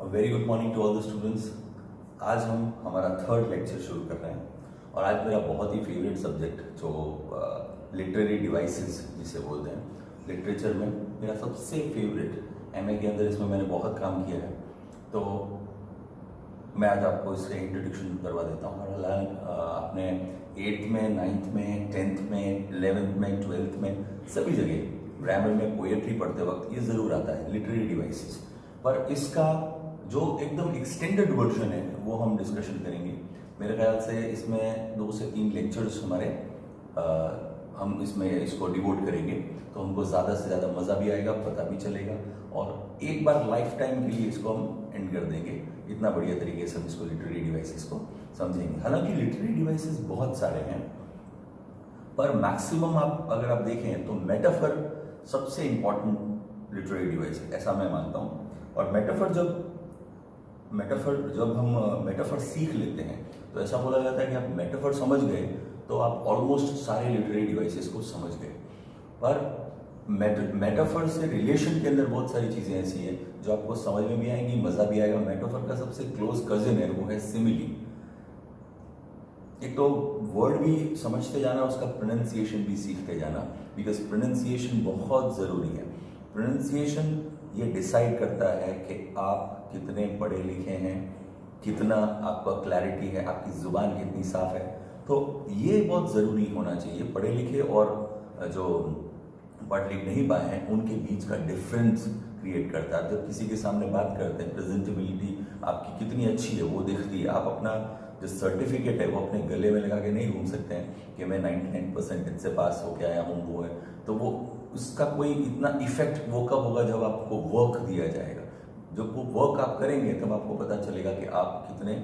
Very good morning to all the students. आज हम हमारा थर्ड लेक्चर शुरू कर रहे हैं और आज मेरा बहुत ही फेवरेट सब्जेक्ट जो लिटरेरी डिवाइसेस जिसे बोलते हैं लिटरेचर में मेरा सबसे फेवरेट एमए के अंदर इसमें मैंने बहुत काम किया है। तो मैं आज आपको इसका इंट्रोडक्शन करवा देता हूँ। हालांकि आपने 8th में 9th में 10th में 11th में 12th में सभी जगह ग्रामर में पोएट्री पढ़ते वक्त ये ज़रूर आता है लिटरेरी डिवाइसेस, पर इसका जो एकदम एक्सटेंडेड वर्जन है वो हम डिस्कशन करेंगे। मेरे ख्याल से इसमें 2 से 3 लेक्चर्स हमारे हम इसमें इसको डिवोट करेंगे, तो हमको ज़्यादा से ज़्यादा मज़ा भी आएगा, पता भी चलेगा और एक बार लाइफ टाइम के लिए इसको हम एंड कर देंगे। इतना बढ़िया तरीके से हम इसको लिटरेरी डिवाइसेस को समझेंगे। हालांकि लिटरेरी डिवाइसेस बहुत सारे हैं, पर मैक्सिमम अगर आप देखें तो मेटाफर सबसे इंपॉर्टेंट लिटरेरी डिवाइस है, ऐसा मैं मानता हूँ। और मेटाफर जब हम मेटाफर सीख लेते हैं तो ऐसा बोला जाता है कि आप मेटाफर समझ गए तो आप ऑलमोस्ट सारे लिटरेरी डिवाइसेस को समझ गए। पर मेटाफर से रिलेशन के अंदर बहुत सारी चीज़ें ऐसी हैं जो आपको समझ में भी आएंगी, मज़ा भी आएगा। मेटाफर का सबसे क्लोज कजिन है वो है सिमिली। एक तो वर्ड भी समझते जाना, उसका प्रोनाउंसिएशन भी सीखते जाना, बिकॉज प्रोनाउंसिएशन बहुत ज़रूरी है। प्रोनाउंसिएशन ये डिसाइड करता है कि आप कितने पढ़े लिखे हैं, कितना आपका क्लैरिटी है, आपकी ज़ुबान कितनी साफ है। तो ये बहुत ज़रूरी होना चाहिए। पढ़े लिखे और जो पढ़ लिख नहीं पाए हैं उनके बीच का डिफरेंस क्रिएट करता है। जब किसी के सामने बात करते हैं, प्रेजेंटेबिलिटी आपकी कितनी अच्छी है वो दिखती है। आप अपना जो सर्टिफिकेट है वो अपने गले में लगा के नहीं घूम सकते हैं कि मैं 99% से पास होके आया हूँ, वो है। तो वो उसका कोई इतना इफेक्ट वो कब होगा जब आपको वर्क दिया जाएगा। जब वो वर्क आप करेंगे तब आपको पता चलेगा कि आप कितने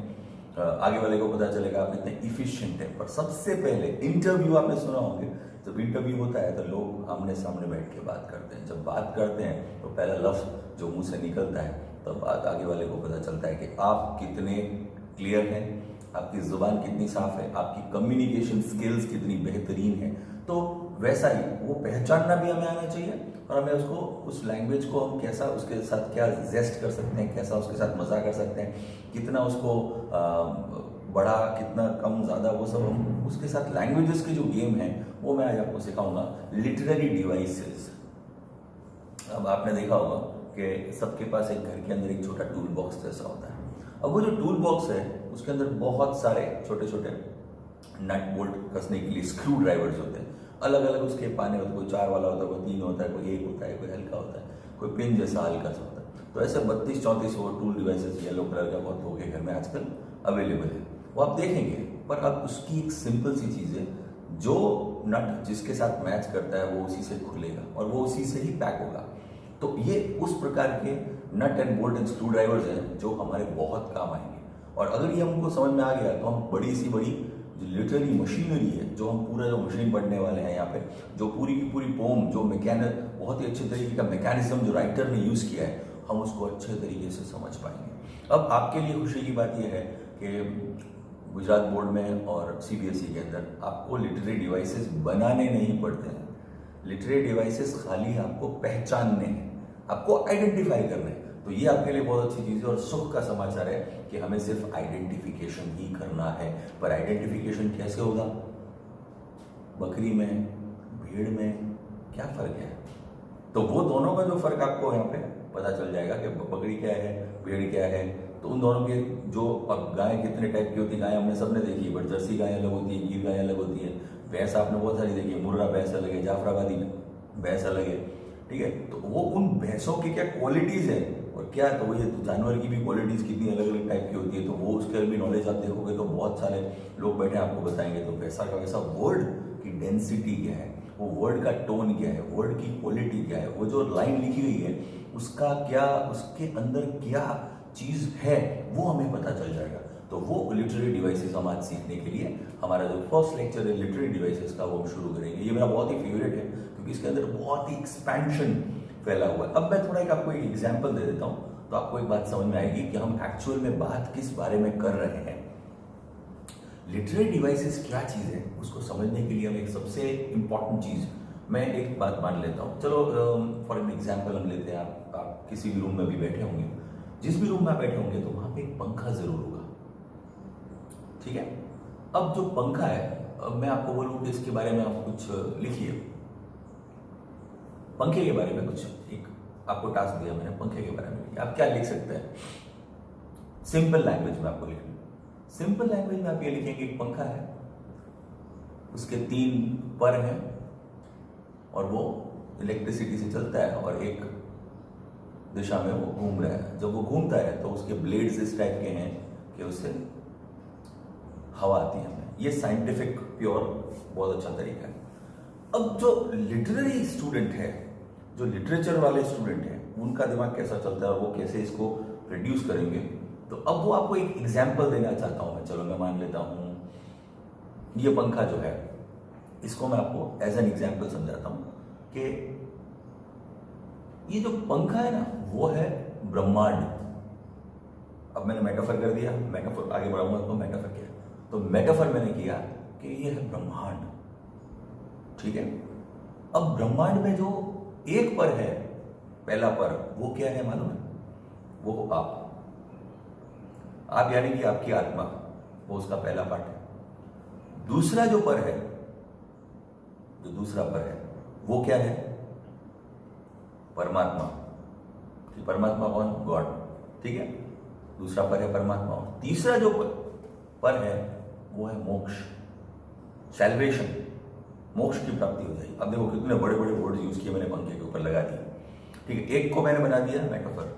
आगे वाले को पता चलेगा आप कितने इफिशिएंट हैं। पर सबसे पहले इंटरव्यू आपने सुना होंगे, जब इंटरव्यू होता है तो लोग आमने सामने बैठ के बात करते हैं। जब बात करते हैं तो पहला लफ्ज जो मुंह से निकलता है तब आगे वाले को पता चलता है कि आप कितने क्लियर हैं, आपकी ज़ुबान कितनी साफ है, आपकी कम्युनिकेशन स्किल्स कितनी बेहतरीन है। तो वैसा ही वो पहचानना भी हमें आना चाहिए और हमें उसको उस लैंग्वेज को हम कैसा उसके साथ क्या जेस्ट कर सकते हैं, कैसा उसके साथ मज़ा कर सकते हैं, कितना उसको बड़ा कितना कम ज़्यादा, वो सब हम उसके साथ लैंग्वेजेस के जो गेम है वो मैं आज आपको सिखाऊंगा। Literary devices. अब आपने देखा होगा कि सबके पास एक घर के अंदर एक छोटा टूल बॉक्स जैसा होता है। अब वो जो टूल बॉक्स है उसके अंदर बहुत सारे छोटे छोटे नट बोल्ट कसने के लिए स्क्रू ड्राइवर्स होते हैं। अलग अलग उसके पाने होते हैं, कोई 4 वाला होता है, कोई 3 होता है, कोई 1 होता है, कोई हल्का होता है, कोई पिन जैसा हल्का सा होता है। तो ऐसे 32-34 वो टूल डिवाइसेस येलो कलर का बहुत लोगों के घर में आजकल अवेलेबल है, वो आप देखेंगे। पर अब उसकी एक सिंपल सी चीज़ है, जो नट जिसके साथ मैच करता है वो उसी से खुलेगा और वो उसी से ही पैक होगा। तो ये उस प्रकार के nut and bolt and screw drivers हैं जो हमारे बहुत काम आएंगे। और अगर ये हमको समझ में आ गया तो हम बड़ी सी बड़ी जो लिटरली मशीनरी है, जो हम पूरा जो मशीन पढ़ने वाले हैं यहाँ पे, जो पूरी की पूरी पोम, जो बहुत ही अच्छे तरीके का मैकेनिज्म जो राइटर ने यूज़ किया है, हम उसको अच्छे तरीके से समझ पाएंगे। अब आपके लिए खुशी की बात यह है कि गुजरात बोर्ड में और CBSE के अंदर आपको लिटरेरी डिवाइसेस बनाने नहीं पड़ते हैं। लिटरेरी डिवाइसेस खाली आपको पहचानने हैं, आपको आइडेंटिफाई करने हैं। तो ये आपके लिए बहुत अच्छी चीज़ है और सुख का समाचार है कि हमें सिर्फ आइडेंटिफिकेशन ही करना है। पर आइडेंटिफिकेशन कैसे होगा? बकरी में भेड़ में क्या फ़र्क है? तो वो दोनों का जो फ़र्क आपको यहाँ पे पता चल जाएगा कि बकरी क्या है, भेड़ क्या है। तो उन दोनों के जो, अब गाय कितने टाइप की होती है, गाय हमने सबने देखी है, बट जर्सी गाय अलग होती है, गिर गाय अलग होती है, भैंस आपने बहुत सारी देखी है, मुर्रा भैंस अलग है, जाफराबादी भैंस अलग है, ठीक है। तो वो उन भैंसों की क्या क्वालिटीज़ है और क्या, तो वो ये जानवर की भी क्वालिटीज़ कितनी अलग अलग टाइप की होती है। तो वो उसके भी नॉलेज आप देखोगे तो बहुत सारे लोग बैठे आपको बताएंगे। तो वैसा का वैसा वर्ड की डेंसिटी क्या है, वो वर्ड का टोन क्या है, वर्ड की क्वालिटी क्या है, वो जो लाइन लिखी हुई है उसका क्या, उसके अंदर क्या चीज़ है वो हमें पता चल जाएगा। तो वो लिटरेरी डिवाइसेस हम आज सीखने के लिए हमारा जो फर्स्ट लेक्चर है लिटरेरी डिवाइसेस का वो हम शुरू करेंगे। ये मेरा बहुत ही फेवरेट है क्योंकि इसके अंदर बहुत ही एक्सपेंशन फैला हुआ है। अब मैं थोड़ा आपको एक एग्जाम्पल दे देता हूँ तो आपको एक बात समझ में आएगी कि हम एक्चुअल में बात किस बारे में कर रहे हैं। लिटरेरी डिवाइसेस क्या चीज़ है उसको समझने के लिए हम एक सबसे इंपॉर्टेंट चीज़, मैं एक बात मान लेता हूँ। चलो फॉर एन एग्जाम्पल हम लेते हैं, आप किसी भी रूम में भी बैठे होंगे जिस भी रूम में आप बैठे होंगे तो वहां पे एक पंखा जरूर होगा, ठीक है। अब जो पंखा है, अब मैं आपको बोलूं कि इसके बारे में आप कुछ लिखिए, पंखे के बारे में कुछ, एक आपको टास्क दिया मैंने, पंखे के बारे में आप क्या लिख सकते हैं। सिंपल लैंग्वेज में आपको लिखना, सिंपल लैंग्वेज में आप ये लिखेंगे एक पंखा है, उसके 3 पर हैं और वो इलेक्ट्रिसिटी से चलता है और एक दिशा में वो घूम रहा है। जब वो घूमता है तो उसके ब्लेड्स इस टाइप के हैं कि उससे हवा आती है हमें। ये साइंटिफिक प्योर बहुत अच्छा तरीका है। अब जो लिटरेरी स्टूडेंट है, जो लिटरेचर वाले स्टूडेंट हैं, उनका दिमाग कैसा चलता है और वो कैसे इसको प्रोड्यूस करेंगे, तो अब वो आपको एक एग्जाम्पल देना चाहता हूं मैं। चलो मैं मान लेता हूं ये पंखा जो है, इसको मैं आपको एज एन एग्जाम्पल समझाता हूं कि ये जो पंखा है ना, वो है ब्रह्मांड। अब मैंने मेटाफर कर दिया, मेटाफर आगे बढ़ाऊंगा तो मेटाफर क्या है, तो मेटाफर मैंने किया कि ये है ब्रह्मांड, ठीक है। अब ब्रह्मांड में जो एक पर है, पहला पर, वो क्या है मालूम है? वो आप यानी कि आपकी आत्मा, वो उसका पहला पार्ट है। दूसरा जो पर है, जो दूसरा पर है, वो क्या है? परमात्मा। कि परमात्मा कौन? गॉड, ठीक है। दूसरा पर है परमात्मा। तीसरा जो पर है वो है मोक्ष, सैल्वेशन, मोक्ष की प्राप्ति हो जाएगी। अब देखो कितने बड़े बड़े वर्ड्स यूज किए मैंने पंखे के ऊपर लगा दिए, ठीक है। एक को मैंने बना दिया मेटाफर,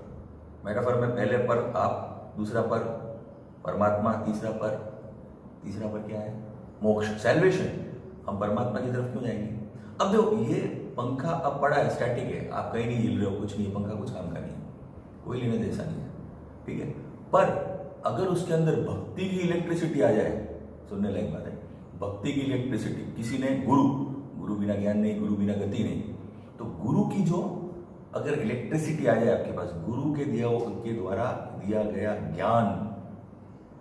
मेटाफर में पहले पर आप, दूसरा पर परमात्मा, तीसरा पर क्या है? मोक्ष, सैल्वेशन। हम परमात्मा की तरफ क्यों जाएंगे? अब देखो ये पंखा अब पड़ा है, स्टैटिक है, आप कहीं नहीं हिल रहे हो, कुछ नहीं, पंखा कुछ काम का नहीं है, कोई लेने जैसा नहीं है, ठीक है। पर अगर उसके अंदर भक्ति की इलेक्ट्रिसिटी आ जाए, सुनने लायक बात है, भक्ति की इलेक्ट्रिसिटी, किसी ने गुरु बिना ज्ञान नहीं, गुरु बिना गति नहीं, तो गुरु की जो अगर इलेक्ट्रिसिटी आ जाए आपके पास, गुरु के द्वारा दिया गया ज्ञान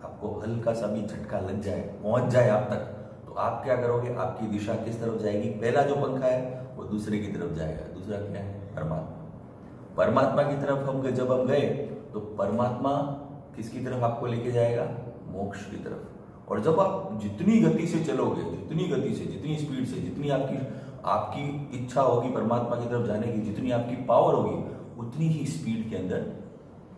आपको हल्का सा भी झटका लग जाए, पहुंच जाए आप तक, तो आप क्या करोगे? आपकी दिशा किस तरफ जाएगी? पहला जो पंखा है वो दूसरे की तरफ जाएगा। दूसरा क्या है? परमात्मा। परमात्मा की तरफ जब हम गए तो परमात्मा किसकी तरफ आपको लेके जाएगा? मोक्ष की तरफ। और जब आप जितनी गति से चलोगे, जितनी गति से, जितनी स्पीड से, जितनी आपकी इच्छा होगी परमात्मा की तरफ जाने की, जितनी आपकी पावर होगी, उतनी ही स्पीड के अंदर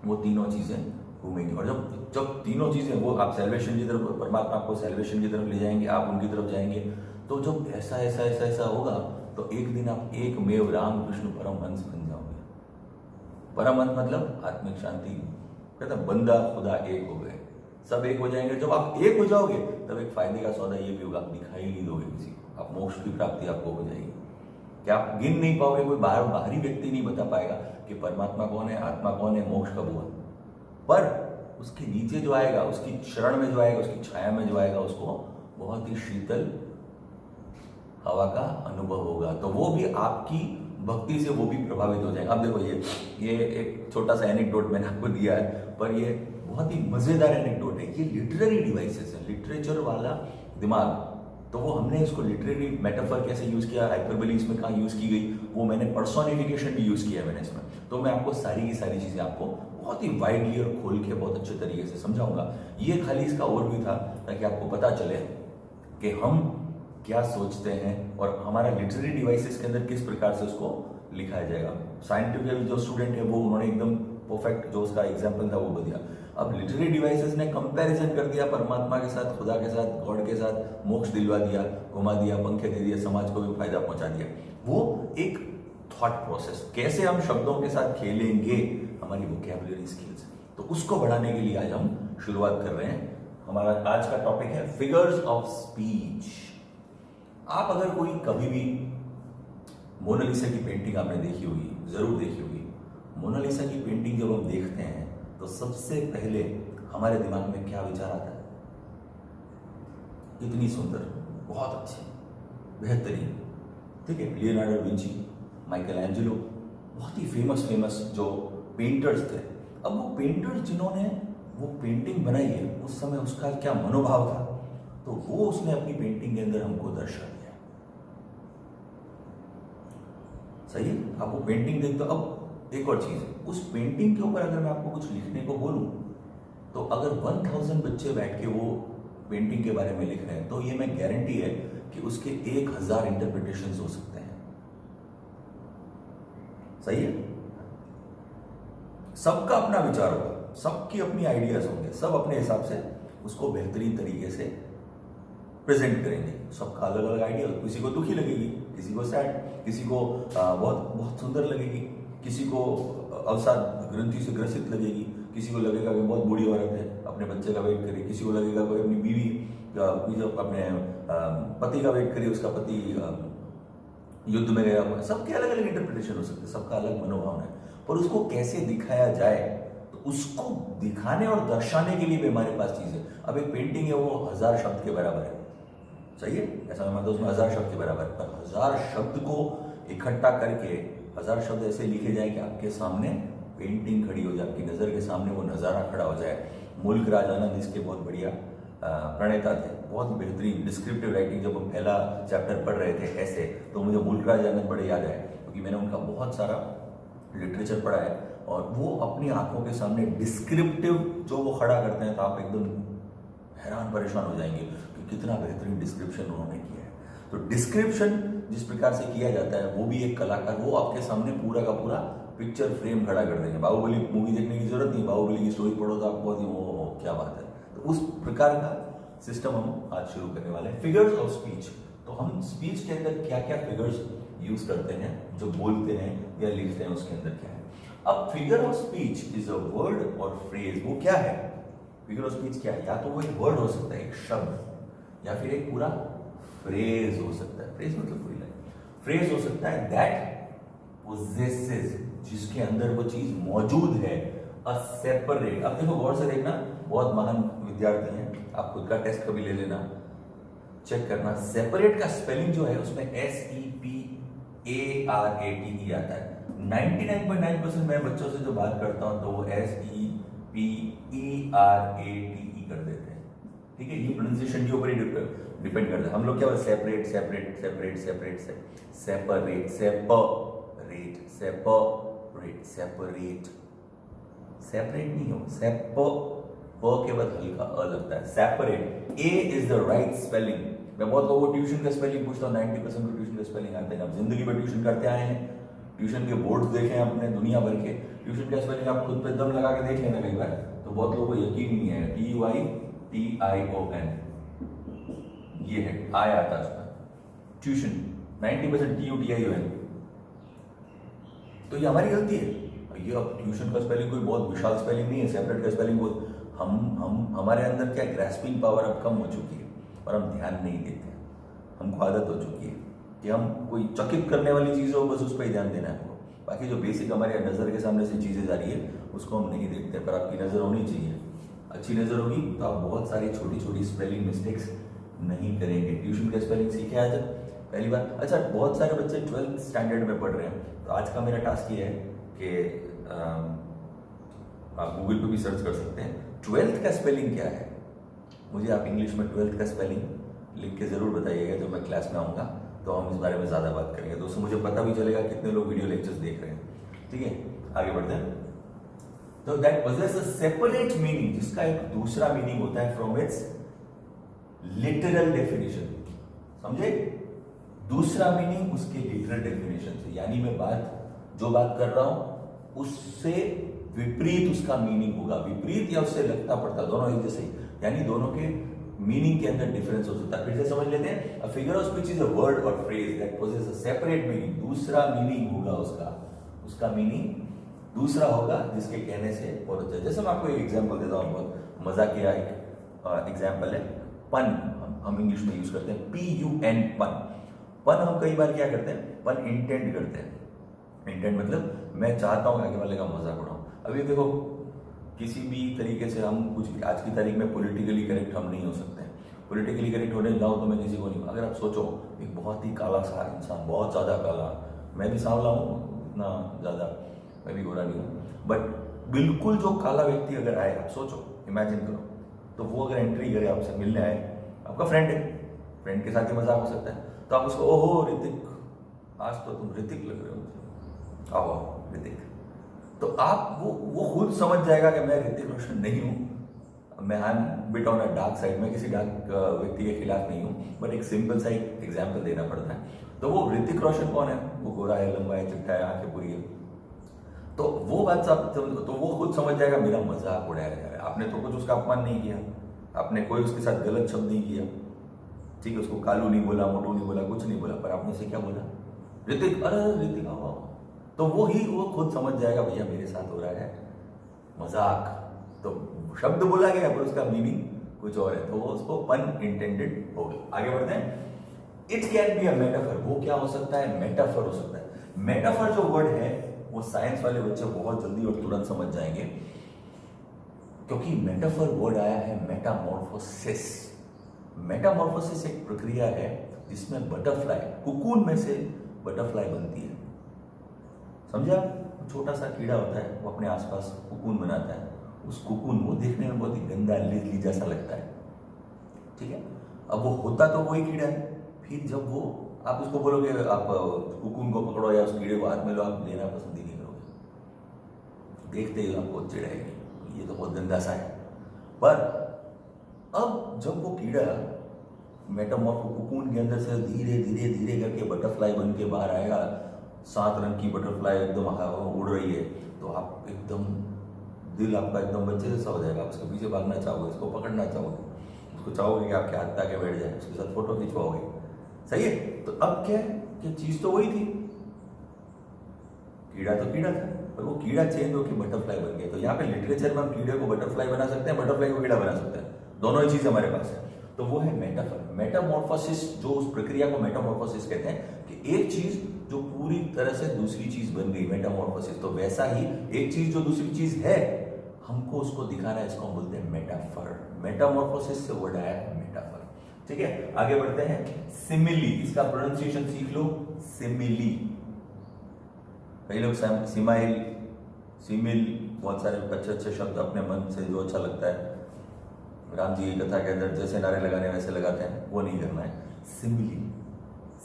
वो तीनों चीजें घूमेंगी। और जब तीनों चीजें, वो आप सैल्वेशन की तरफ, परमात्मा आपको सैल्वेशन की तरफ ले जाएंगे, आप उनकी तरफ जाएंगे, तो जब ऐसा होगा तो एक दिन आप एक मेव राम कृष्ण परमहंस बन जाओगे। परमहंस मतलब आत्मिक शांति, कहता बंदा खुदा एक हो गए, सब एक हो जाएंगे। जब आप एक हो जाओगे तब एक फायदे का सौदा ये भी होगा, आप दिखाई नहीं दोगे किसी को, आप मोक्ष की प्राप्ति आपको हो जाएगी। क्या आप गिन नहीं पाओगे, कोई बाहरी व्यक्ति नहीं बता पाएगा कि परमात्मा कौन है, आत्मा कौन है, मोक्ष कब हुआ। पर उसके नीचे जो आएगा, उसकी शरण में जो आएगा, उसकी छाया में जो आएगा, उसको बहुत ही शीतल हवा का अनुभव होगा, तो वो भी आपकी भक्ति से वो भी प्रभावित हो जाएगा। अब देखो ये एक छोटा सा एनेक्डोट मैंने आपको दिया है, पर ये बहुत ही मजेदार एनेक्डोट है। ये लिटरेरी डिवाइसेस है, लिटरेचर वाला दिमाग, तो वो हमने इसको लिटरेरी मेटाफर कैसे यूज किया, हाइपरबोली इसमें कहाँ यूज की गई, वो मैंने पर्सोनिफिकेशन भी यूज किया है मैंने इसमें। तो मैं आपको सारी की सारी चीजें आपको बहुत ही वाइडली और खोल के बहुत अच्छे तरीके से समझाऊंगा। ये खाली इसका ओवरव्यू था ताकि आपको पता चले कि हम क्या सोचते हैं और हमारा लिटरेरी डिवाइसेस के अंदर किस प्रकार से उसको लिखा जाएगा। साइंटिफिक जो स्टूडेंट है वो उन्होंने एकदम परफेक्ट जो उसका एग्जाम्पल था वो दिया। अब लिटरेरी डिवाइसेस ने कंपैरिजन कर दिया परमात्मा के साथ, खुदा के साथ, गॉड के साथ, मोक्ष दिलवा दिया, घुमा दिया, पंखे दे दिए, समाज को भी फायदा पहुंचा दिया। वो एक थॉट प्रोसेस, कैसे हम शब्दों के साथ खेलेंगे, हमारी वोकैबुलरी स्किल्स, तो उसको बढ़ाने के लिए आज हम शुरुआत कर रहे हैं। हमारा आज का टॉपिक है फिगर्स ऑफ स्पीच। आप अगर कोई कभी भी मोनालिसा की पेंटिंग आपने देखी होगी, जरूर देखी होगी। मोनालिसा की पेंटिंग जब हम देखते हैं तो सबसे पहले हमारे दिमाग में क्या विचार आता है? इतनी सुंदर, बहुत अच्छी, बेहतरीन, ठीक है। लियोनार्डो विंची, माइकल एंजेलो, बहुत ही फेमस जो पेंटर्स थे। अब वो पेंटर्स जिन्होंने वो पेंटिंग बनाई है, उस समय उसका क्या मनोभाव था, तो वो उसने अपनी पेंटिंग के अंदर हमको दर्शा दिया। सही है, आप वो पेंटिंग देखते हो। अब एक और चीज है, उस पेंटिंग के ऊपर अगर मैं आपको कुछ लिखने को बोलूं, तो अगर 1000 बच्चे बैठ के वो पेंटिंग के बारे में लिख रहे हैं, तो ये मैं गारंटी है कि उसके 1000 इंटरप्रिटेशंस हो सकते हैं। सही है? सबका अपना विचार होगा, सबकी अपनी आइडियाज होंगे, सब अपने हिसाब से उसको बेहतरीन तरीके से प्रेजेंट करेंगे। सबका अलग अलग आइडिया, किसी को दुखी लगेगी, किसी को सैड, किसी को बहुत बहुत सुंदर लगेगी, किसी को अवसाद ग्रंथि से ग्रसित लगेगी, किसी को लगेगा कि बहुत बुरी औरत है, अपने बच्चे का वेट करे, किसी को लगेगा कोई अपनी बीवी जो अपने पति का वेट करे, उसका पति युद्ध में गया हुआ है। सबके अलग अलग इंटरप्रिटेशन हो सकते हैं, सबका अलग मनोभावना है, पर उसको कैसे दिखाया जाए, तो उसको दिखाने और दर्शाने के लिए भी हमारे पास चीज है। अब एक पेंटिंग है, वो 1000 शब्द के बराबर है, सही है, ऐसा मैं मानता हूं उसमें 1000 शब्द के बराबर, पर 1000 शब्द को इकट्ठा करके 1000 शब्द ऐसे लिखे जाए कि आपके सामने पेंटिंग खड़ी हो जाए, आपकी नजर के सामने वो नजारा खड़ा हो जाए। मुल्क राज आनंद इसके बहुत बढ़िया प्रणेता थे, बहुत बेहतरीन डिस्क्रिप्टिव राइटिंग। जब हम पहला चैप्टर पढ़ रहे थे ऐसे, तो मुझे मुल्क राज आनंद बड़े याद आए, क्योंकि मैंने उनका बहुत सारा लिटरेचर पढ़ा है, और वो अपनी आंखों के सामने डिस्क्रिप्टिव जो वो खड़ा करते हैं, तो आप एकदम हैरान परेशान हो जाएंगे कि कितना बेहतरीन डिस्क्रिप्शन उन्होंने किया है। तो डिस्क्रिप्शन जिस प्रकार से किया जाता है, वो भी एक कलाकार, वो आपके सामने पूरा का पूरा पिक्चर फ्रेम खड़ा कर देंगे। बाहुबली मूवी देखने की जरूरत नहीं, बाहुबली की स्टोरी पढ़ो तो आप बहुत ही वो क्या बात है। तो उस प्रकार का सिस्टम हम आज शुरू करने वाले हैं, फिगर्स ऑफ स्पीच। तो हम स्पीच के अंदर क्या क्या फिगर्स यूज करते हैं, जो बोलते हैं या लिखते हैं, उसके अंदर क्या है। अब figure of speech is a word और फ्रेज। वो क्या है? फिगर ऑफ स्पीच क्या है? या तो वो एक वर्ड हो सकता है, एक शब्द, या फिर एक पूरा फ्रेज हो सकता है। फ्रेज मतलब पूरी लाइन। फ्रेज हो सकता है दैट पोजेसेस, जिसके अंदर वो चीज मौजूद है, अ सेपरेट। अब देखो गौर से देखना, बहुत महान विद्यार्थी हैं, आप खुद का टेस्ट कभी ले लेना, चेक करना। सेपरेट का स्पेलिंग जो है उसमें SEPARATE आता है। 99.9% मैं बच्चों से जो बात करता हूं, तो वो SEPERATE कर देते हैं। ठीक है, ये प्रोनाउंसिएशन के ऊपर ही डिपेंड करता है। हम लोग क्या बोलते हैं? Separate separate separate separate separate separate separate separate separate नहीं हो, सेप प के बाद हल्का अ लगता है, separate. A is the right spelling. मैं बहुत लोगों को ट्यूशन का स्पेलिंग पूछता हूँ, 90% को ट्यूशन का स्पेलिंग आते हैं। आप जिंदगी में ट्यूशन करते आए हैं, ट्यूशन के बोर्ड देखे हैं अपने दुनिया भर के, ट्यूशन का स्पेलिंग आप खुद पे दम लगा के देख लेना कई बार, तो बहुत लोगों को यकीन ही नहीं है। TYTION ये है, आय आता है उसमें। Tuition 90% TUTION। तो ये हमारी गलती है। ये अब ट्यूशन का स्पेलिंग कोई बहुत विशाल स्पेलिंग नहीं है, सेपरेट का स्पेलिंग बहुत हमारे अंदर क्या ग्रैस्पिंग पावर अब कम हो चुकी है, और हम ध्यान नहीं देते हैं। हमको आदत हो चुकी है कि हम कोई चकित करने वाली चीज़ हो, बस उस पर ही ध्यान देना है हमको। बाकी जो बेसिक हमारे नज़र के सामने से चीज़ें जा रही है, उसको हम नहीं देखते। पर आपकी नज़र होनी चाहिए, अच्छी नज़र होगी तो आप बहुत सारी छोटी छोटी स्पेलिंग मिस्टेक्स नहीं करेंगे। ट्यूशन का स्पेलिंग सीखे आज पहली बार। अच्छा, बहुत सारे बच्चे 12th स्टैंडर्ड में पढ़ रहे हैं, तो आज का मेरा टास्क ये है कि आप गूगल पे भी सर्च कर सकते हैं 12th का स्पेलिंग क्या है। मुझे आप इंग्लिश में 12th का स्पेलिंग लिख के जरूर बताइएगा, जब मैं क्लास में आऊँगा तो हम इस बारे में ज़्यादा बात करेंगे। दोस्तों मुझे पता भी चलेगा कितने लोग वीडियो लेक्चर्स देख रहे हैं। ठीक है, आगे बढ़ते हैं। तो that possesses a separate meaning, जिसका एक दूसरा मीनिंग होता है फ्रॉम इट्स लिटरल डेफिनेशन। समझे? दूसरा मीनिंग उसके लिटरल डेफिनेशन से, यानी मैं जो बात कर रहा हूं उससे विपरीत उसका मीनिंग होगा। विपरीत या उससे लगता पड़ता, दोनों एक जैसे, यानी दोनों के मीनिंग के अंदर डिफरेंस हो सकता है। फिर से समझ लेते हैं। A figure of speech is a word और phrase that possesses a separate meaning. दूसरा मीनिंग होगा उसका मीनिंग दूसरा होगा, जिसके कहने से और अच्छा। जैसे मैं आपको एक एग्जांपल देता हूँ, बहुत मजाकिया एक एग्जांपल है। पन हम इंग्लिश में यूज करते हैं, PUN, पन हम कई बार क्या करते हैं? पन इंटेंड करते हैं। इंटेंड मतलब मैं चाहता हूँ आगे वाले का मजाक उड़ाऊं। अभी देखो, किसी भी तरीके से हम कुछ भी, आज की तारीख में पॉलिटिकली करेक्ट हम नहीं हो सकते हैं। पॉलिटिकली करेक्ट होने जाऊँ तो मैं किसी को नहीं। अगर आप सोचो, एक बहुत ही काला सा इंसान, बहुत ज़्यादा काला, मैं भी सांवला हूँ, इतना ज़्यादा मैं भी गोरा नहीं हूँ, बट बिल्कुल जो काला व्यक्ति अगर आए, आप सोचो, इमेजिन करो, तो वो अगर एंट्री करे, आपसे मिलने आए, आपका फ्रेंड है, फ्रेंड के साथ ही मजाक हो सकता है, तो आप उसको, ओहो ऋतिक, आज तो तुम ऋतिक लग रहे हो, आओ ऋतिक, आप वो खुद समझ जाएगा कि मैं ऋतिक रोशन नहीं हूँ, मैं I am bit on a dark side, मैं किसी डार्क व्यक्ति के खिलाफ नहीं हूँ, बट एक सिंपल सा एक एग्जाम्पल देना पड़ता है। तो वो ऋतिक रोशन कौन है? वो गोरा है, लंबा है, चिट्टा है, आंखें पूरी है। तो वो बात सब तो वो खुद समझ जाएगा मेरा मजाक उड़ाया जा रहा है। आपने तो कुछ उसका अपमान नहीं किया, आपने कोई उसके साथ गलत शब्द नहीं किया, ठीक है, उसको कालू नहीं बोला, मोटू नहीं बोला, कुछ नहीं बोला, पर आपने उसे क्या बोला? ऋतिक, अरे ऋतिक आओ। तो वो खुद समझ जाएगा भैया मेरे साथ हो रहा है मजाक। तो शब्द बोला गया पर उसका मीनिंग कुछ और है, तो वो उसको पन इंटेंडेड हो गया। आगे बढ़ते हैं। It can be a metaphor. वो क्या हो सकता है? मेटाफर हो सकता है। मेटाफर जो वर्ड है वो साइंस वाले बच्चे बहुत जल्दी और तुरंत समझ जाएंगे, क्योंकि मेटाफर वर्ड आया है मेटामॉर्फोसिस। मेटामॉर्फोसिस एक प्रक्रिया है जिसमें बटरफ्लाई, कुकून में से बटरफ्लाई बनती है। समझा? छोटा सा कीड़ा होता है, वो अपने आसपास कुकून बनाता है। उस कुकून वो देखने में बहुत ही गंदा लीली जैसा लगता है, ठीक है। अब वो होता तो वही कीड़ा है, फिर जब वो आप उसको बोलोगे आप कुकून को पकड़ो या उस कीड़े को हाथ में लो, आप लेना पसंद ही नहीं करोगे, देखते ही आपको चिढ़ाएगी, ये तो बहुत गंदा सा है। पर अब जब वो कीड़ा मेटामॉर्फ कुकून के अंदर से धीरे धीरे धीरे करके बटरफ्लाई बन के बाहर आएगा, 7 रंग की बटरफ्लाई एकदम उड़ रही है, तो आप एकदम दिल आपका एकदम बच्चे जैसा हो जाएगा, आप उसके पीछे भागना चाहोगे, उसको पकड़ना चाहोगे, उसको चाहोगे कि आपके हाथ पे आके बैठ जाए, उसके साथ फोटो खिंचवाओगे। सही है? तो अब क्या है कि चीज तो वही थी, कीड़ा तो कीड़ा था, पर वो कीड़ा चेंज होकर बटरफ्लाई बन गया। तो यहाँ पे लिटरेचर में हम कीड़े को बटरफ्लाई बना सकते हैं, बटरफ्लाई को कीड़ा बना सकते हैं, दोनों ही चीज हमारे पास है। तो वो है मेटाफर। मेटामॉर्फोसिस, जो उस प्रक्रिया को मेटामॉर्फोसिस कहते हैं कि एक चीज जो पूरी तरह से दूसरी चीज बन गई, मेटामॉर्फोसिस। तो वैसा ही एक चीज जो दूसरी चीज है, हमको उसको दिखाना है, इसको हम बोलते हैं मेटाफर। मेटामॉर्फोसिस से वर्ड आया है मेटाफर, ठीक है। आगे बढ़ते हैं। सिमिली, इसका प्रोनाउंसिएशन सीख लो, सिमिली। कई लोग सिमाइल, सिमिल, बहुत सारे अच्छे अच्छे शब्द अपने मन से जो अच्छा लगता है, राम जी की कथा के अंदर जैसे नारे लगाने वैसे लगाते हैं, वो नहीं करना है। सिमिली,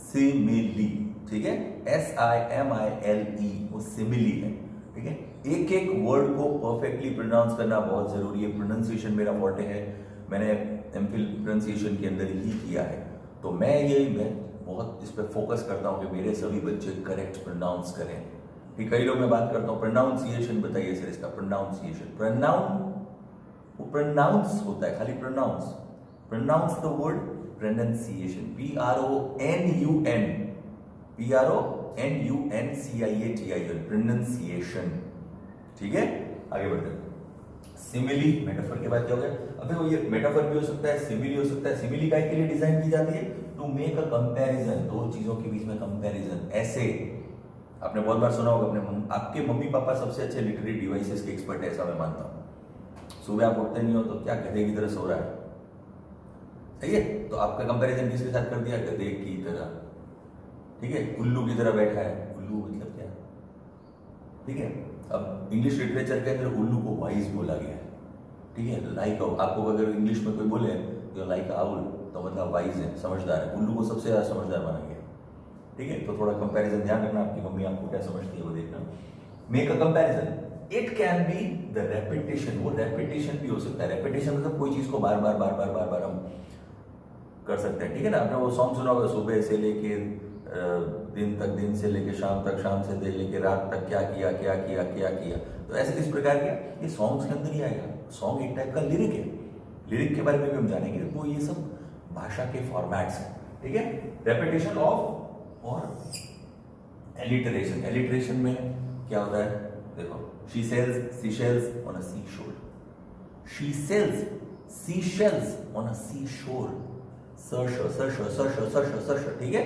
सिमिली, ठीक है, SIMILE, वो सिमिली है, ठीक है। एक एक वर्ड को परफेक्टली प्रोनाउंस करना बहुत जरूरी है। प्रोनाउंसिएशन मेरा फॉर्टे है, मैंने एमफिल प्रोनाउंसिएशन के अंदर ही किया है, तो मैं बहुत इस पर फोकस करता हूँ कि मेरे सभी बच्चे करेक्ट प्रोनाउंस करें। कि कई लोग मैं बात करता हूँ प्रोनाउंसिएशन, बताइए सर इसका प्रोनाउंसिएशन। प्रोनाउंस होता है, खाली pronounce, pronounce the word, pronunciation, PRONUNCIATION, pronunciation, ठीक है। आगे बढ़ते हैं। सिमिली, मेटाफर के बाद क्या हो गया? अबे वो ये मेटाफर भी हो सकता है, सिमिली हो सकता है। सिमिली काय के लिए डिजाइन की जाती है? टू मेक अ कंपैरिजन, दो चीजों के बीच में कंपैरिजन। ऐसे आपने बहुत बार सुना होगा, आपके मम्मी पापा सबसे अच्छे लिटरेरी डिवाइसेस के एक्सपर्ट है, ऐसा मैं मानता हूँ। सुबह आप उठते नहीं हो तो क्या गधे की तरह सो रहा है, सही है? तो आपका कंपैरिजन किसके साथ कर दिया? गधे की तरह, ठीक है। उल्लू की तरह बैठा है, उल्लू मतलब क्या, ठीक है। अब इंग्लिश लिटरेचर के अंदर उल्लू को वाइज बोला गया है, ठीक है। लाइक आपको अगर इंग्लिश में कोई बोले तो लाइक आउल, तो मतलब वाइज है, समझदार है। उल्लू को सबसे ज्यादा समझदार माना गया, ठीक है। तो थोड़ा कंपैरिजन ध्यान रखना, आपकी मम्मी आपको क्या समझती है वो देखना। Make a comparison. It can be the repetition, वो रेपिटेशन भी हो सकता है। रेपिटेशन मतलब कोई चीज को बार बार बार बार बार बार हम कर सकते हैं, ठीक है ना। आपने वो सॉन्ग सुना होगा, सुबह से लेके दिन तक, दिन से लेके शाम तक, शाम से लेके रात तक, क्या किया क्या किया क्या किया। तो ऐसे किस प्रकार का, ये सॉन्ग्स के अंदर ही आएगा। सॉन्ग एक टाइप का लिरिक है, लिरिक के बारे में भी हम जानेंगे। वो ये सब भाषा के फॉर्मेट्स हैं, ठीक है। रेपिटेशन ऑफ और एलिटरेशन। एलिटरेशन में क्या होता है? देखो, she sells seashells on a sea shore, she sells seashells on a sea shore, सर्श, ठीक है।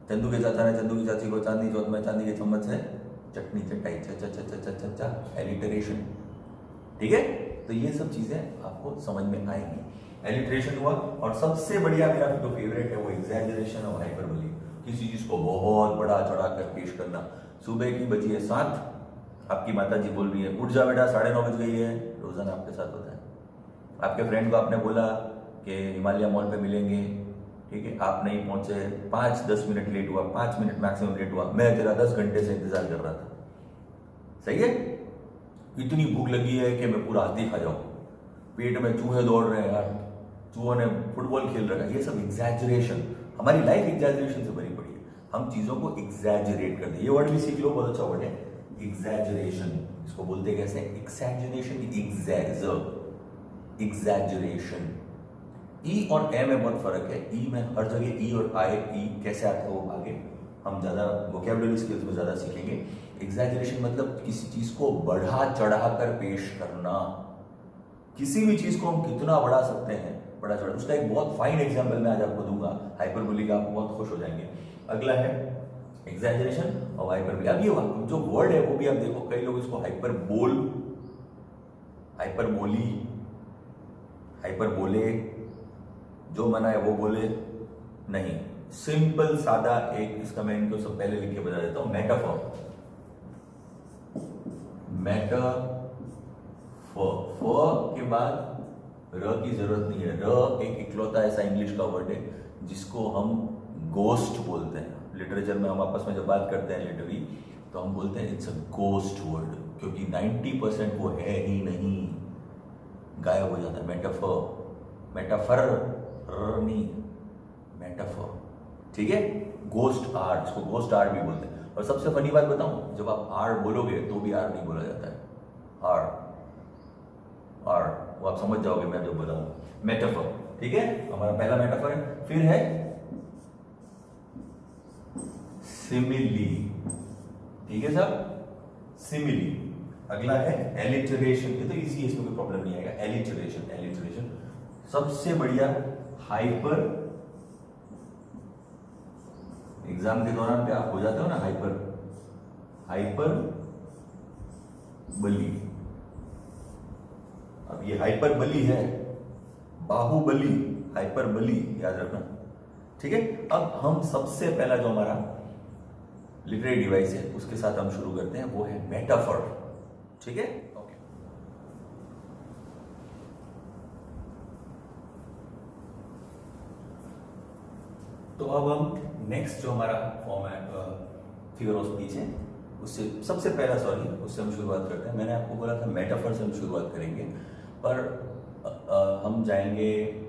चंदू के चाचा ने चंदू की चाची को चांदनी चौथ में चांदी के चम्मच से चटनी चटाई, चा, एलिटरेशन, ठीक है। तो ये सब चीजें आपको समझ में आएंगी। एलिटरेशन हुआ, और सबसे बढ़िया मेरा जो फेवरेट है वो एग्जैजरेशन और हाइपरबोली। किसी चीज को बहुत बड़ा चढ़ा कर पेश करना। सुबह की बजी है 7, आपकी माता जी बोल रही है उठ जा बेटा, 9:30 बज गई है। रोजाना आपके साथ होता है। आपके फ्रेंड को आपने बोला कि हिमालय मॉल पे मिलेंगे, ठीक है, आप नहीं पहुंचे, 5-10 मिनट लेट हुआ, 5 मिनट मैक्सिमम लेट हुआ, मैं तेरा 10 घंटे से इंतजार कर रहा था। सही है? इतनी भूख लगी है कि मैं पूरा हाथी खा जाऊं, पेट में चूहे दौड़ रहे हैं यार, चूहों ने फुटबॉल खेल रखा है, ये सब एग्जैजरेशन। हमारी लाइफ एग्जैजरेशन से भरी पड़ी है, हम चीजों को एग्जैजरेट करते हैं। ये वर्ड भी सीख लो, बहुत अच्छा वर्ड है, एग्जैजरेशन। इसको बोलते कैसे? एक्सैजरेशन, एग्जैजरेशन। ई और ए में बहुत फर्क है। ई में हर जगह ई और आई, ई कैसे आता है वो आगे हम ज्यादा वोकैबुलरी स्किल्स में ज्यादा सीखेंगे। एग्जैजरेशन मतलब किसी चीज को बढ़ा चढ़ा कर पेश करना। किसी भी चीज को हम कितना बढ़ा सकते हैं, बढ़ा चढ़ा। उसका एक बहुत फाइन एग्जांपल मैं आज आपको दूंगा, हाइपरबोली का, आप बहुत खुश हो जाएंगे। अगला है एग्जैजरेशन और हाइपरबोली। अब ये जो वर्ड है वो भी आप देखो, कई लोग इसको हाइपरबोल, हाइपरबोली, हाइपरबोले, जो मना है वो बोले, नहीं, सिंपल सादा एक इसका मैं इनको सब पहले लिख के बता देता हूं, मेटाफॉर। मेटाफॉर के बाद र की जरूरत नहीं है। र एक इकलौता ऐसा इंग्लिश का वर्ड है जिसको हम गोस्ट बोलते हैं। लिटरेचर में हम आपस में जब बात करते हैं लिटरली, तो हम बोलते हैं इट्स अ गोस्ट वर्ड, क्योंकि 90% वो है ही नहीं, गायब हो जाता है। मेटाफर, मेटाफर नहीं, मेटाफर, ठीक है? गोस्ट आर्ट, इसको गोस्ट आर्ट भी बोलते हैं। और सबसे फनी बात बताऊं, जब आप आर्ट बोलोगे तो भी आर्ट नहीं बोला जाता है, आर्ट, आर्ट, वो आप समझ जाओगे मैं जब बताऊं। मेटाफर, ठीक है? हमारा पहला मेटाफर है। फिर है सिमिली, ठीक है सब, सिमिली। अगला है एलिटरेशन, ये तो इजी है, इसमें कोई प्रॉब्लम नहीं आएगा। एलिटरेशन, एलिटरेशन सबसे बढ़िया। हाइपर, एग्जाम के दौरान पे आप हो जाते हो ना हाइपर, हाइपर बली। अब ये हाइपर बली है, बाहुबली, हाइपर बली, याद रखना, ठीक है? अब हम सबसे पहला जो हमारा लिटरेरी डिवाइस है उसके साथ हम शुरू करते हैं, वो है मेटाफर, ठीक है? ओके, तो अब हम नेक्स्ट जो हमारा फॉर्मेट फिगर ऑफ स्पीच है उससे सबसे पहला, सॉरी, उससे हम शुरुआत करते हैं। मैंने आपको बोला था मेटाफर से हम शुरुआत करेंगे, पर हम जाएंगे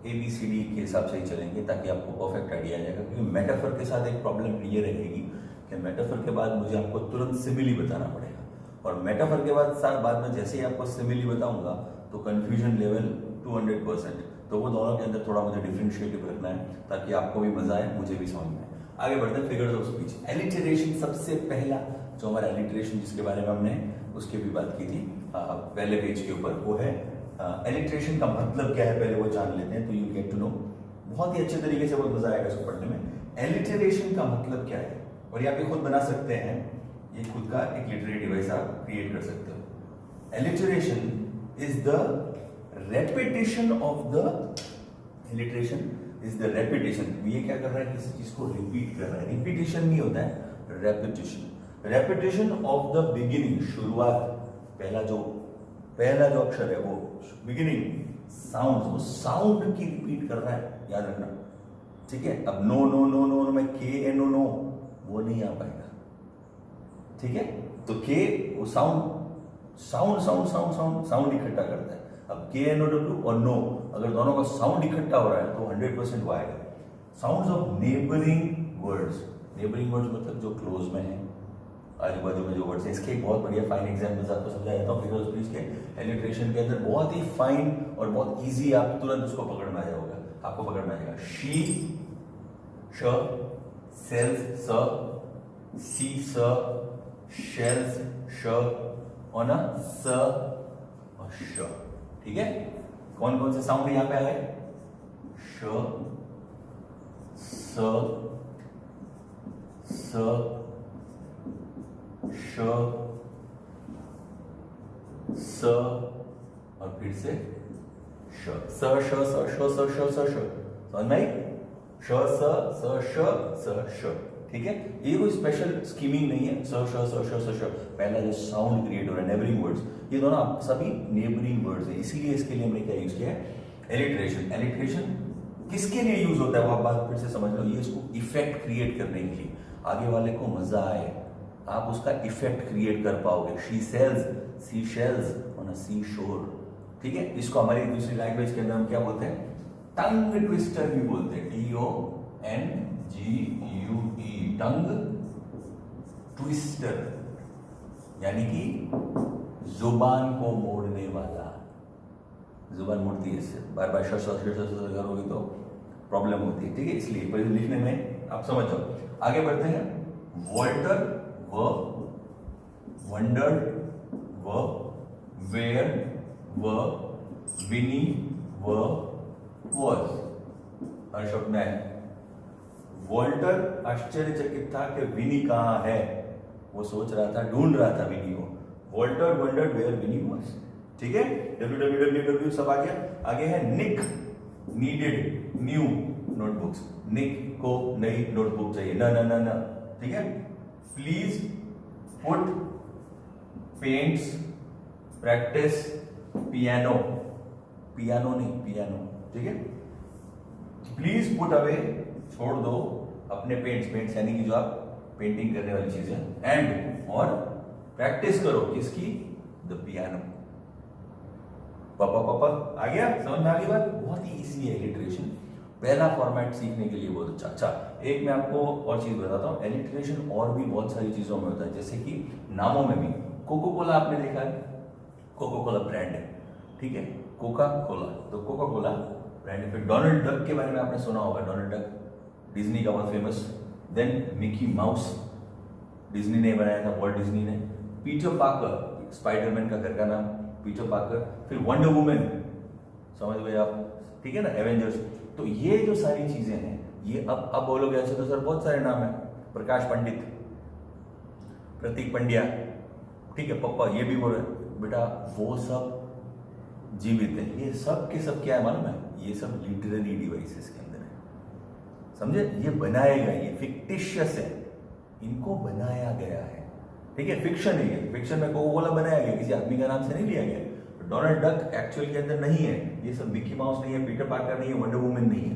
ABCD के हिसाब से ही चलेंगे ताकि आपको परफेक्ट आइडिया आ जाएगा। क्योंकि मेटाफर के साथ एक प्रॉब्लम ये रहेगी कि मेटाफर के बाद मुझे आपको तुरंत सिमिली बताना पड़ेगा, और मेटाफर के बाद में जैसे ही आपको सिमिली बताऊंगा तो कंफ्यूजन लेवल 200%। तो वो दोनों के अंदर थोड़ा मुझे डिफरेंशिएटिव रखना है ताकि आपको भी मजा आए, मुझे भी समझ में आए। आगे बढ़ते हैं फिगर्स ऑफ स्पीच। एलिटरेशन सबसे पहला जो हमारा एलिटरेशन जिसके बारे में हमने उसकी भी बात की थी पहले पेज के ऊपर, वो है एलिटरेशन का मतलब क्या है, पहले वो जान लेते हैं तो यू गेट टू नो। बहुत ही अच्छे तरीके से बहुत मजा आएगा इसको पढ़ने में। एलिटरेशन का मतलब क्या है, और ये आप खुद बना सकते हैं, ये खुद का एक लिटरेरी डिवाइस आप क्रिएट कर सकते हो। Alliteration is the repetition of the, alliteration is the repetition. ये क्या कर रहा है, किसी चीज को रिपीट कर रहा है। रिपीटेशन नहीं होता है, repetition, repetition of the beginning, शुरुआत, पहला जो अक्षर है वो बिगिनिंग साउंड, वो साउंड की रिपीट कर रहा है, याद रखना, ठीक है? अब नो नो नो नो में के एन ओ नो वो नहीं आ पाएगा, ठीक है? तो के वो साउंड इकट्ठा करता है। अब के एन ओ डब्ल्यू और नो, अगर दोनों का साउंड इकट्ठा हो रहा है तो 100% वो आएगा। Sounds of neighbouring words, neighbouring words मतलब जो क्लोज में है, आजू बाजू में जो वर्ड्स है। इसके एक बहुत बढ़िया फाइन एग्जांपल्स आपको समझा देता हूँ फिगर ऑफ स्पीच के। एलिटरेशन के अंदर बहुत ही फाइन और बहुत इजी, आप तुरंत उसको पकड़ में आ जाओगे, आपको पकड़ में आ जाएगा। शी, श, सेल्स, स, सी, स, शेल्स, श, और ना स और श, ठीक है? कौन कौन से साउंड यहां पे आ गए? श, स, श, स और फिर से श, स श स श स श स श, समझ में आई? श स श, ठीक है? ये कोई स्पेशल स्कीमिंग नहीं है। स श स श स श, पहला जो साउंड क्रिएट हो रहा है, नेबरिंग वर्ड्स, ये दोनों सभी नेबरिंग वर्ड्स है, इसीलिए इसके लिए हमने क्या यूज किया है, एलिटरेशन। एलिटरेशन किसके लिए यूज होता है वो आप बात फिर से समझ लो। ये इसको इफेक्ट क्रिएट करने के लिए, आगे वाले को मजा आए, आप उसका इफेक्ट क्रिएट कर पाओगे। She sells sea shells on a sea shore, ठीक है। इसको हमारी दूसरी लैंग्वेज के अंदर हम क्या बोलते हैं, टंग ट्विस्टर भी बोलते हैं, TONGUE, टंग ट्विस्टर, यानी कि जुबान को मोड़ने वाला। जुबान मुड़ती है इससे, बार बार शश करोगे तो प्रॉब्लम होती है, ठीक है। इसलिए पर लिखने में आप समझ जाओ। आगे बढ़ते हैं। वॉल्टर व वंडर्ड व वेयर व विनी व वॉज। हर शब्द में है। वॉल्टर आश्चर्यचकित था कि विनी कहां है, वो सोच रहा था, ढूंढ रहा था विनी को। Walter wondered where Winnie was, ठीक है। www सब आ गया। आगे है Nick needed new notebooks. Nick को नई नोटबुक चाहिए, ना ना ना ना, ठीक है। Please put paints practice piano, piano नहीं पियानो, ठीक है। प्लीज पुट अवे, छोड़ दो अपने पेंट्स यानी कि जो आप पेंटिंग करने वाली चीजें, एंड और प्रैक्टिस करो किसकी, द पियानो। पापा पापा आ गया, समझ में आ गई बात। बहुत ही इजी है लिटरेशन, पहला फॉर्मेट सीखने के लिए बहुत अच्छा। अच्छा, एक मैं आपको और चीज बताता हूँ। एलिट्रेशन और भी बहुत सारी चीजों में होता है, जैसे कि नामों में भी। कोको कोला आपने देखा है, कोको कोला ब्रांड है, ठीक है, कोका कोला, तो कोका कोला ब्रांड। फिर डोनाल्ड डक के बारे में आपने सुना होगा, डोनाल्ड डक डिज्नी का बहुत famous. Then Mickey Mouse, Disney ने बनाया था, वॉल्ट डिज्नी ने। पीटर पार्कर, स्पाइडरमैन का घर का नाम पीटर पार्कर। फिर वंडर वुमन, समझ गए आप, ठीक है ना, एवेंजर्स। तो ये जो सारी चीजें हैं, ये अब बोलोगे ऐसे तो सर बहुत सारे नाम है, प्रकाश पंडित, प्रतीक पंड्या, ठीक है, पप्पा, ये भी बोल रहे बेटा, वो सब जीवित है। ये सब के सब क्या है मालूम है, ये सब लिटरेरी डिवाइसेस के अंदर है, समझे। ये बनाए गए, ये फिक्टिशियस है, इनको बनाया गया है, ठीक है, फिक्शन है ये। फिक्शन में कोको कोला बनाया गया, किसी आदमी का नाम से नहीं लिया गया। डोनाल्ड डक एक्चुअल के अंदर नहीं है, ये सब मिकी माउस नहीं है, पीटर पार्कर नहीं है, वंडर वुमन नहीं है,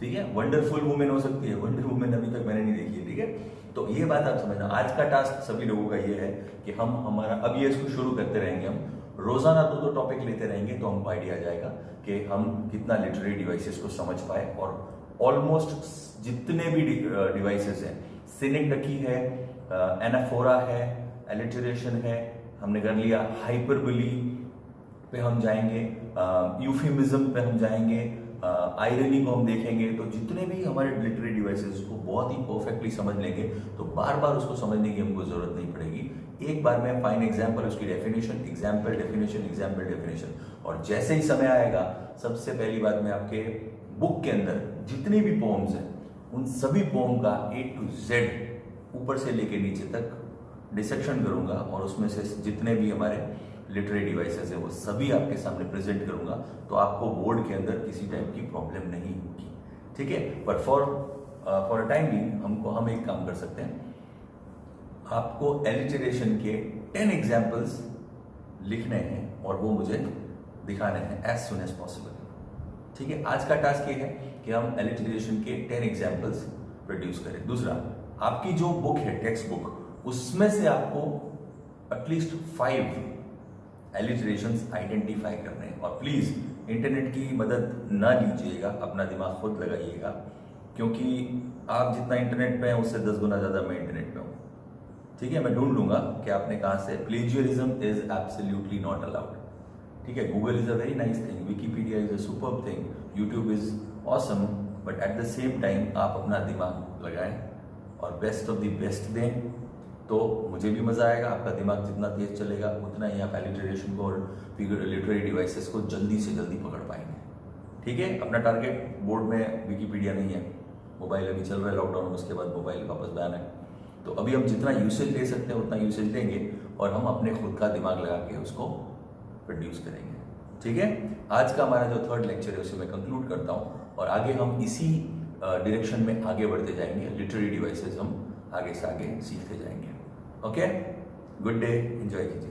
ठीक है। वंडरफुल वुमेन हो सकती है, वंडर वुमन अभी तक मैंने नहीं देखी है, ठीक है। तो ये बात आप समझना। आज का टास्क सभी लोगों का ये है कि हम हमारा अब ये इसको शुरू करते रहेंगे, हम रोजाना दो टॉपिक लेते रहेंगे, तो हमको आइडिया आ जाएगा कि हम कितना लिटरेरी डिवाइसेस को समझ पाए। और ऑलमोस्ट जितने भी डिवाइसेस हैं, सिनेक्टकी है, एनाफोरा है, एलिटरेशन है, हमने कर लिया। हाइपरबोली पे हम जाएंगे, यूफेमिज्म पे हम जाएंगे, आयरनी को हम देखेंगे। तो जितने भी हमारे लिटरेरी डिवाइसेस को बहुत ही परफेक्टली समझ लेंगे, तो बार बार उसको समझने की हमको जरूरत नहीं पड़ेगी। एक बार में फाइन एग्जाम्पल, उसकी definition, example definition, example definition. और जैसे ही समय आएगा, सबसे पहली बात मैं आपके बुक के अंदर जितनी भी पोम्स हैं, उन सभी पोम का A to Z ऊपर से लेके नीचे तक डिसेक्शन करूंगा, और उसमें से जितने भी हमारे लिटरेरी डिवाइसेस है वो सभी आपके सामने प्रेजेंट करूंगा। तो आपको बोर्ड के अंदर किसी टाइप की प्रॉब्लम नहीं होगी, ठीक है। But for a time being हम एक काम कर सकते हैं, आपको एलिटरेशन के 10 एग्जाम्पल्स लिखने हैं और वो मुझे दिखाने हैं एज सुन एज पॉसिबल, ठीक है। आज का टास्क ये है कि हम एलिटरेशन के 10 एग्जाम्पल्स प्रोड्यूस करें। दूसरा, आपकी जो बुक है, टेक्स्ट बुक, उसमें से आपको एटलीस्ट 5 एलिटरेशंस आइडेंटिफाई करने हैं। और प्लीज इंटरनेट की मदद ना लीजिएगा, अपना दिमाग खुद लगाइएगा, क्योंकि आप जितना इंटरनेट पे हैं उससे 10 गुना ज्यादा मैं इंटरनेट पे हूँ, ठीक है। मैं ढूंढ लूंगा कि आपने कहां से। Plagiarism is absolutely not allowed, ठीक है। Google is a very nice thing, Wikipedia is a superb thing, YouTube is awesome, but at the same time आप अपना दिमाग लगाएं और बेस्ट ऑफ द बेस्ट दें, तो मुझे भी मजा आएगा। आपका दिमाग जितना तेज चलेगा, उतना ही आप एलिटरेशन को और लिटरेरी डिवाइसेस को जल्दी से जल्दी पकड़ पाएंगे, ठीक है। अपना टारगेट बोर्ड में विकीपीडिया नहीं है, मोबाइल अभी चल रहा है लॉकडाउन, उसके बाद मोबाइल वापस बैन है। तो अभी हम जितना यूसेज ले सकते हैं उतना यूसेज लेंगे, और हम अपने खुद का दिमाग लगा के उसको प्रोड्यूस करेंगे, ठीक है। आज का हमारा जो 3rd लेक्चर है उसे मैं कंक्लूड करता हूँ, और आगे हम इसी डायरेक्शन में आगे बढ़ते जाएंगे। लिटरेरी डिवाइसेस हम आगे से आगे सीखते जाएंगे। ओके, गुड डे, एंजॉय कीजिए।